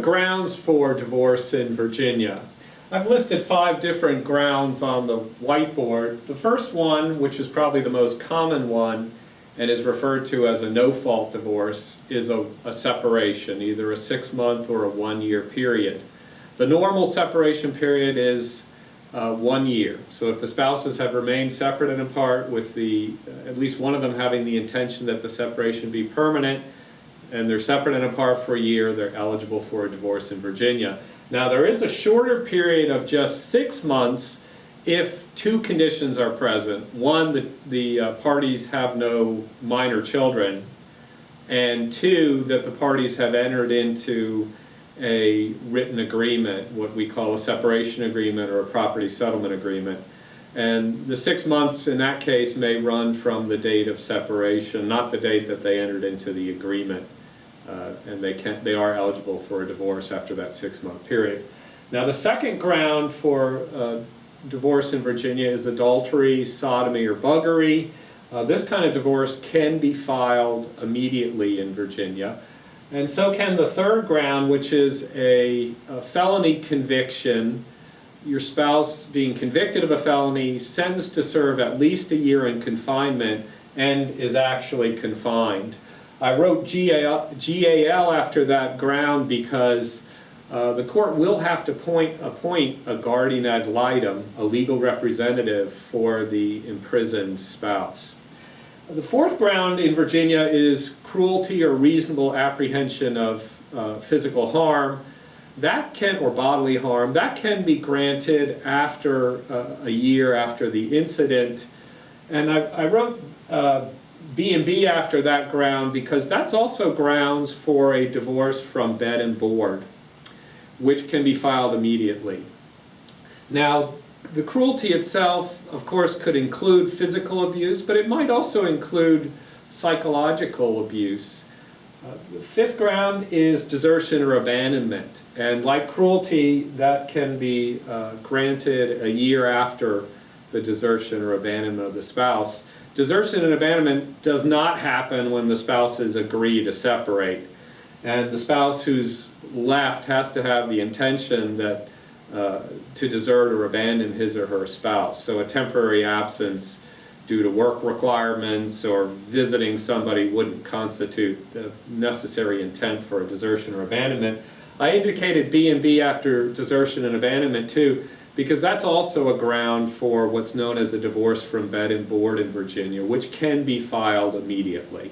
grounds for divorce in Virginia? I've listed 5 different grounds on the whiteboard. The first one, which is probably the most common one and is referred to as a no-fault divorce, is a separation, either a 6-month or a 1-year period. The normal separation period is 1 year. So if the spouses have remained separate and apart with at least one of them having the intention that the separation be permanent, and they're separate and apart for a year, they're eligible for a divorce in Virginia. Now there is a shorter period of just 6 months if 2 conditions are present. One, the parties have no minor children, and 2, that the parties have entered into a written agreement, what we call a separation agreement or a property settlement agreement. And the 6 months in that case may run from the date of separation, not the date that they entered into the agreement. And they are eligible for a divorce after that 6-month period. Now the second ground for divorce in Virginia is adultery, sodomy, or buggery. This kind of divorce can be filed immediately in Virginia. And so can the third ground, which is a felony conviction. Your spouse being convicted of a felony, sentenced to serve at least a year in confinement, and is actually confined. I wrote GAL after that ground because the court will have to appoint a guardian ad litem, a legal representative for the imprisoned spouse. The fourth ground in Virginia is cruelty or reasonable apprehension of physical harm. That can, or bodily harm, that can be granted after a year after the incident. And I wrote B&B after that ground because that's also grounds for a divorce from bed and board, which can be filed immediately. Now, the cruelty itself, of course, could include physical abuse, but it might also include psychological abuse. The fifth ground is desertion or abandonment. And like cruelty, that can be granted a year after the desertion or abandonment of the spouse. Desertion and abandonment does not happen when the spouses agree to separate. And the spouse who's left has to have the intention that to desert or abandon his or her spouse. So a temporary absence due to work requirements or visiting somebody wouldn't constitute the necessary intent for a desertion or abandonment. I indicated B&B after desertion and abandonment too, because that's also a ground for what's known as a divorce from bed and board in Virginia, which can be filed immediately.